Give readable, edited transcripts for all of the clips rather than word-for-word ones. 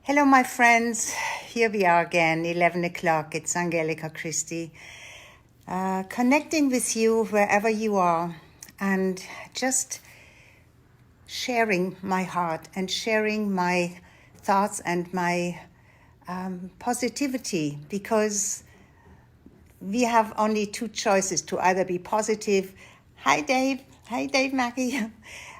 Hello, my friends. Here we are again, 11 o'clock. It's Angelica Christie, connecting with you wherever you are and just sharing my heart and sharing my thoughts and my positivity, because we have only two choices: to either be positive. Hi, Dave. Hi, Dave Mackey.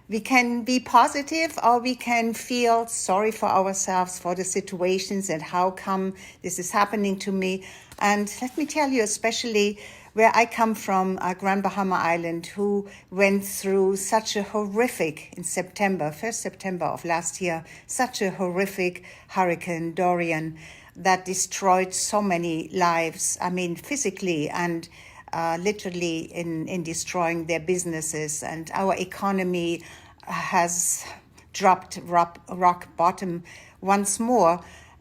We can be positive, or we can feel sorry for ourselves, for the situations and how come this is happening to me. And let me tell you, especially where I come from, Grand Bahama Island, who went through such a horrific, in September, 1st September of last year, such a horrific Hurricane Dorian that destroyed so many lives, I mean, physically and literally in destroying their businesses. And our economy has dropped rock bottom once more.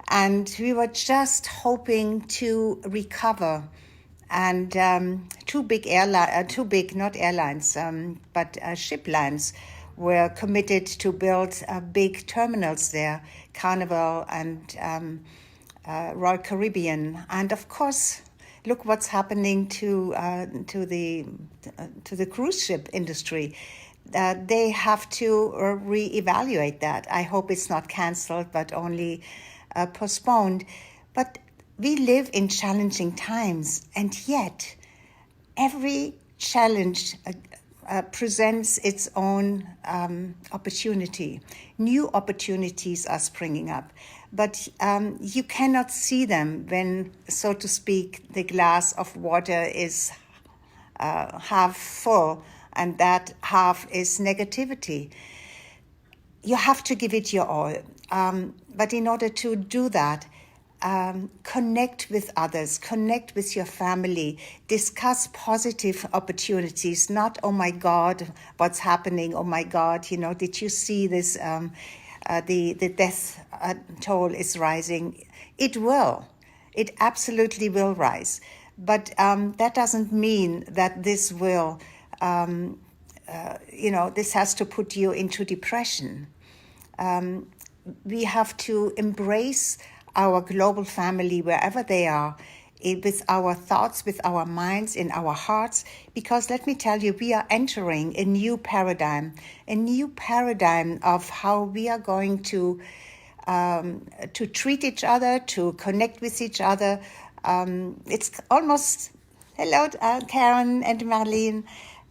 And we were just hoping to recover. And two big, not airlines, but ship lines were committed to build big terminals there, Carnival and Royal Caribbean. And of course, look what's happening to the cruise ship industry. They have to reevaluate that. I hope it's not canceled, but only postponed. But we live in challenging times, and yet every challenge presents its own opportunity. New opportunities are springing up, but you cannot see them when, so to speak, the glass of water is half full and that half is negativity. You have to give it your all. But in order to do that, connect with others, connect with your family, discuss positive opportunities, not, oh my God, what's happening? Oh my God, did you see this? The death toll is rising. It will. It absolutely will rise. But that doesn't mean that this will, this has to put you into depression. We have to embrace our global family wherever they are, with our thoughts, with our minds, in our hearts, because let me tell you, we are entering a new paradigm of how we are going to treat each other, to connect with each other. It's almost, hello, Karen and Marlene,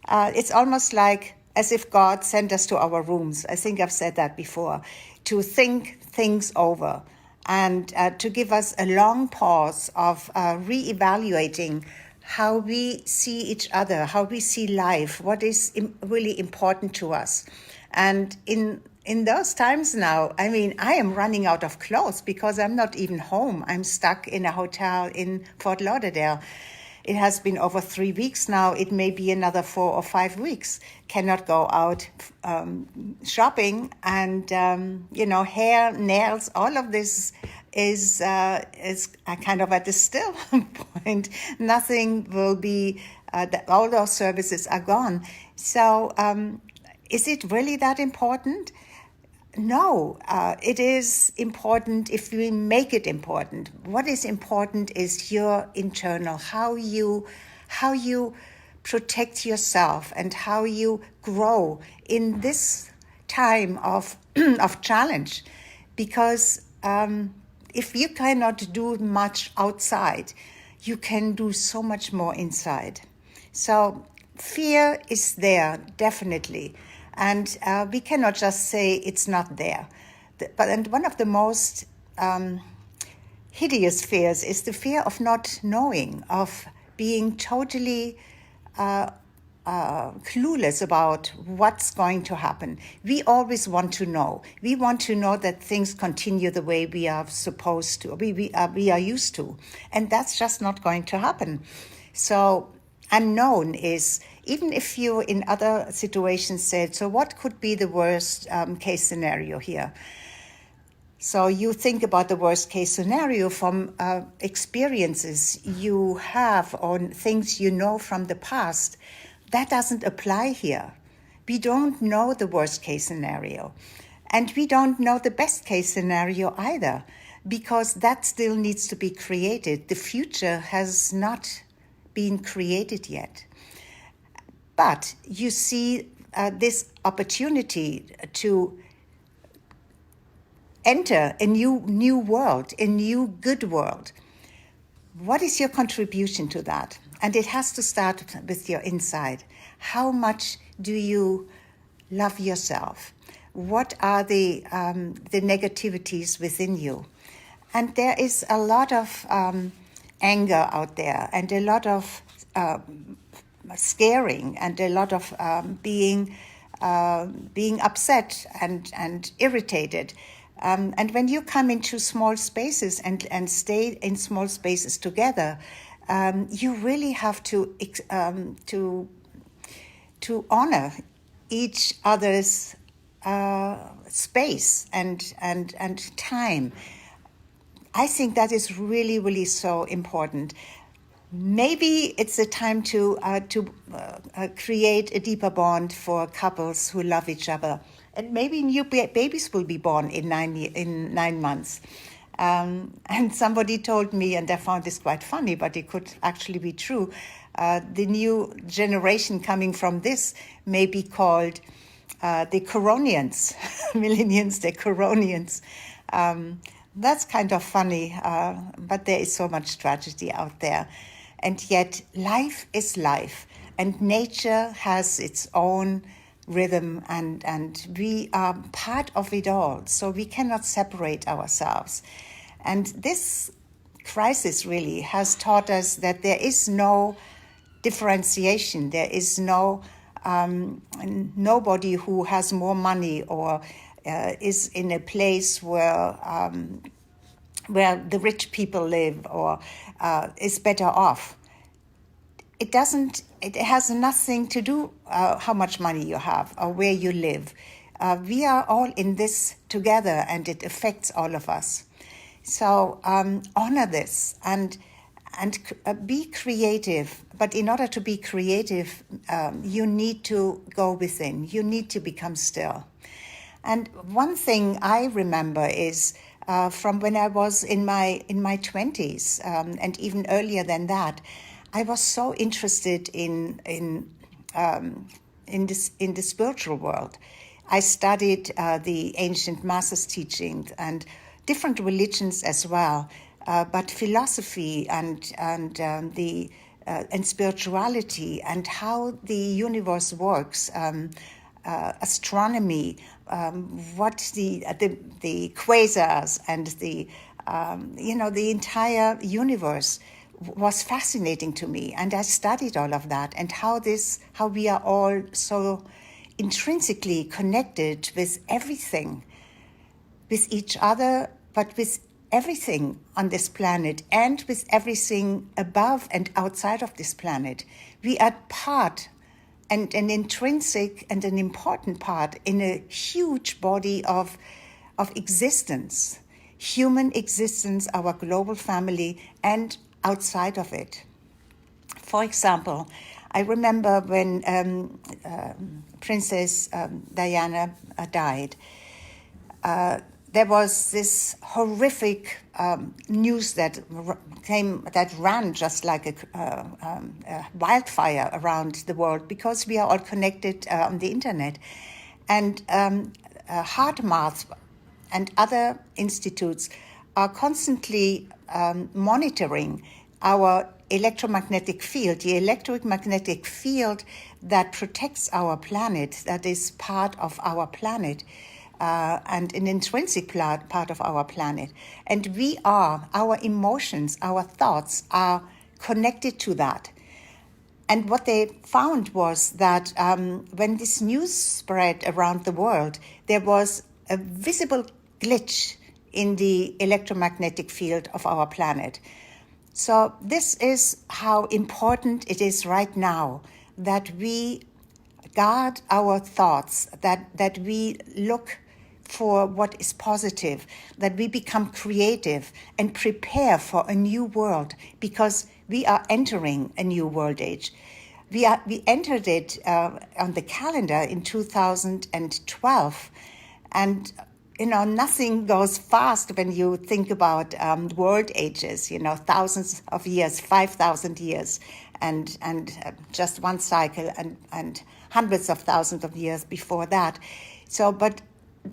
it's almost like as if God sent us to our rooms. I think I've said that before, to think things over and to give us a long pause of reevaluating how we see each other, how we see life, what is really important to us. And in those times now, I mean, I am running out of clothes because I'm not even home. I'm stuck in a hotel in Fort Lauderdale. It has been over 3 weeks now. It may be another 4 or 5 weeks. Cannot go out shopping, and hair, nails, all of this is kind of at a still point. Nothing will be. All those services are gone. So, is it really that important? No, it is important if we make it important. What is important is your internal, how you protect yourself and how you grow in this time of of challenge. Because if you cannot do much outside, you can do so much more inside. So fear is there, definitely. And we cannot just say it's not there. And one of the most hideous fears is the fear of not knowing, of being totally clueless about what's going to happen. We always want to know. We want to know that things continue the way we are supposed to, we are used to. And that's just not going to happen. So unknown is, even if you in other situations said, so what could be the worst case scenario here? So you think about the worst case scenario from experiences you have or things you know from the past. That doesn't apply here. We don't know the worst case scenario. And we don't know the best case scenario either, because that still needs to be created. The future has not been created yet. But you see this opportunity to enter a new world, a new good world. What is your contribution to that? And it has to start with your inside. How much do you love yourself? What are the negativities within you? And there is a lot of anger out there, and a lot of scaring, and a lot of being upset and irritated. And when you come into small spaces and stay in small spaces together, you really have to honor each other's space and time. I think that is really, really so important. Maybe it's a time to create a deeper bond for couples who love each other. And maybe new babies will be born in 9 months. And somebody told me, and I found this quite funny, but it could actually be true, the new generation coming from this may be called the Coronians, millennials, the Coronians. That's kind of funny, but there is so much tragedy out there. And yet life is life, and nature has its own rhythm, and we are part of it all, so we cannot separate ourselves. And this crisis really has taught us that there is no differentiation. There is nobody who has more money or is in a place where the rich people live or is better off. It has nothing to do how much money you have or where you live. We are all in this together, and it affects all of us. So honor this and be creative. But in order to be creative, you need to go within. You need to become still. And one thing I remember is from when I was in my 20s, and even earlier than that, I was so interested in the spiritual world. I studied the ancient masters' teachings and different religions as well, but philosophy and spirituality and how the universe works, astronomy, what the quasars and the entire universe was fascinating to me, and I studied all of that, and how we are all so intrinsically connected with everything, with each other, but with everything on this planet, and with everything above and outside of this planet. We are part, and an intrinsic and an important part in a huge body of existence, human existence, our global family, and outside of it. For example, I remember when Princess Diana died, there was this horrific news that ran just like a wildfire around the world, because we are all connected on the internet. And HeartMath and other institutes are constantly monitoring our electromagnetic field, the electromagnetic field that protects our planet, that is part of our planet, and an intrinsic part of our planet. And our emotions, our thoughts are connected to that. And what they found was that when this news spread around the world, there was a visible glitch in the electromagnetic field of our planet. So this is how important it is right now that we guard our thoughts, that we look for what is positive, that we become creative and prepare for a new world, because we are entering a new world age. We entered it on the calendar in 2012, and nothing goes fast when you think about world ages, thousands of years, 5,000 years, and just one cycle, and hundreds of thousands of years before that. So, but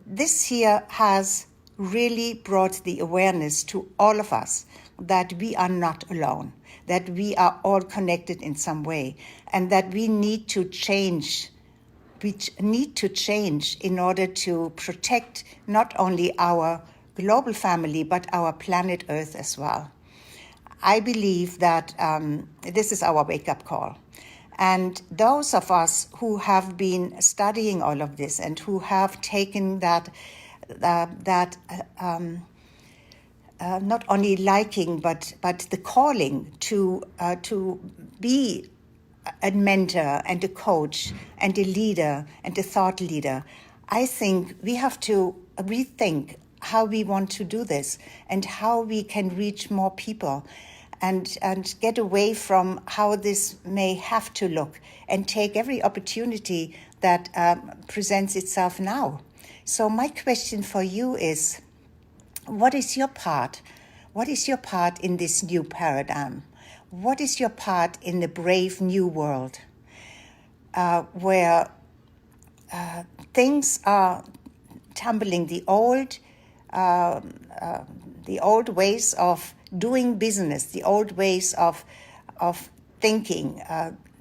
this here has really brought the awareness to all of us that we are not alone, that we are all connected in some way, and that we need to change. We need to change in order to protect not only our global family, but our planet Earth as well. I believe that this is our wake-up call. And those of us who have been studying all of this and who have taken that not only liking, but the calling to be a mentor and a coach and a leader and a thought leader, I think we have to rethink how we want to do this and how we can reach more people and get away from how this may have to look and take every opportunity that presents itself now. So my question for you is, what is your part? What is your part in this new paradigm? What is your part in the brave new world where things are tumbling? The old ways of doing business, the old ways of thinking,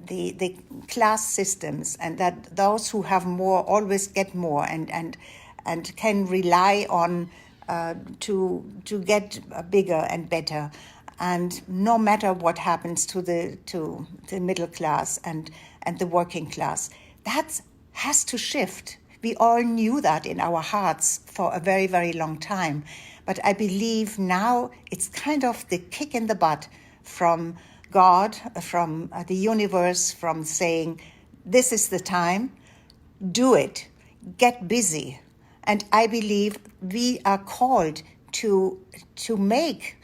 the class systems, and that those who have more always get more and can rely on to get bigger and better. And no matter what happens to the middle class and the working class, that has to shift. We all knew that in our hearts for a very, very long time. But I believe now it's kind of the kick in the butt from God, from the universe, from saying, this is the time, do it, get busy. And I believe we are called to make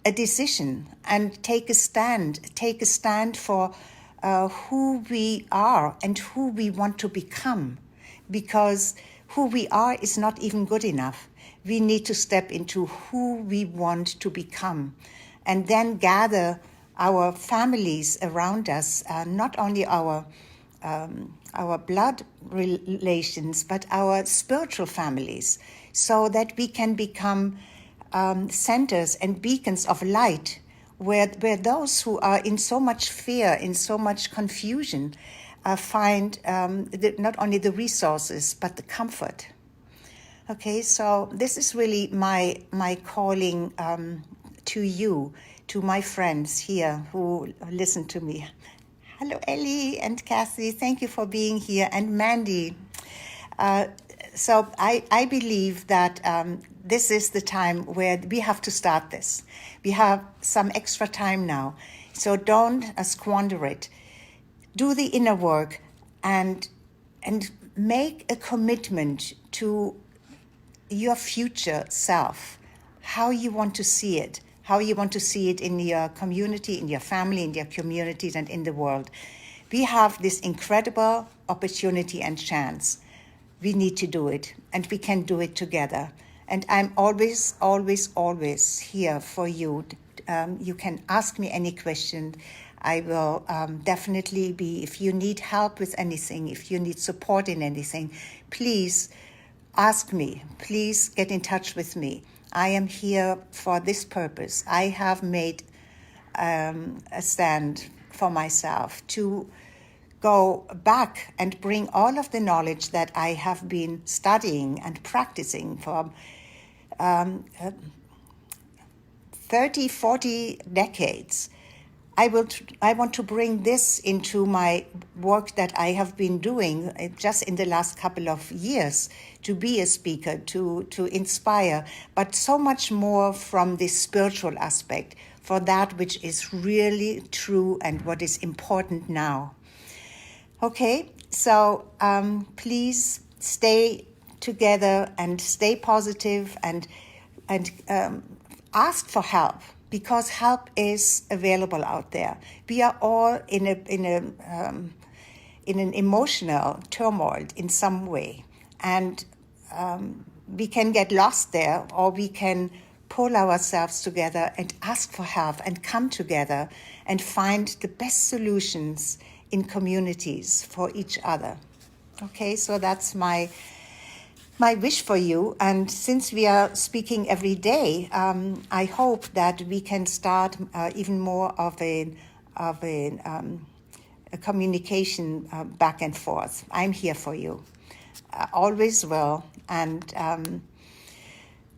a decision and take a stand for who we are and who we want to become, because who we are is not even good enough. We need to step into who we want to become and then gather our families around us, not only our blood relations, but our spiritual families, so that we can become centers and beacons of light where those who are in so much fear, in so much confusion, find not only the resources, but the comfort. Okay, so this is really my calling to you, to my friends here who listen to me. Hello, Ellie and Kathy. Thank you for being here. And Mandy. So I believe that this is the time where we have to start this. We have some extra time now. So don't squander it. Do the inner work and make a commitment to your future self, how you want to see it, how you want to see it in your community, in your family, in your communities, and in the world. We have this incredible opportunity and chance. We need to do it, and we can do it together. And I'm always, always, always here for you. You can ask me any question. I will definitely be, if you need help with anything, if you need support in anything, please ask me. Please get in touch with me. I am here for this purpose. I have made a stand for myself to go back and bring all of the knowledge that I have been studying and practicing for 30, 40 decades. I want to bring this into my work that I have been doing just in the last couple of years, to be a speaker, to inspire, but so much more from the spiritual aspect, for that which is really true and what is important now. Okay, so please stay together and stay positive and ask for help, because help is available out there. We are all in an emotional turmoil in some way, and we can get lost there, or we can pull ourselves together and ask for help and come together and find the best solutions in communities for each other. Okay, so that's my wish for you. And since we are speaking every day, I hope that we can start even more of a communication back and forth. I'm here for you. Always will. And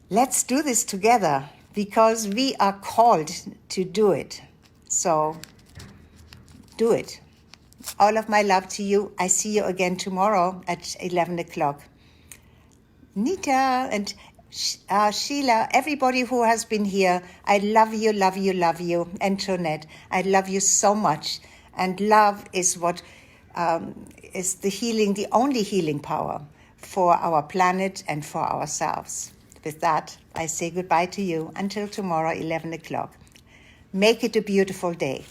let's do this together, because we are called to do it. So do it. All of my love to you. I see you again tomorrow at 11 o'clock. Nita and Sheila, everybody who has been here, I love you, love you, love you. Antoinette, I love you so much. And love is what is the healing, the only healing power for our planet and for ourselves. With that, I say goodbye to you until tomorrow, 11 o'clock. Make it a beautiful day.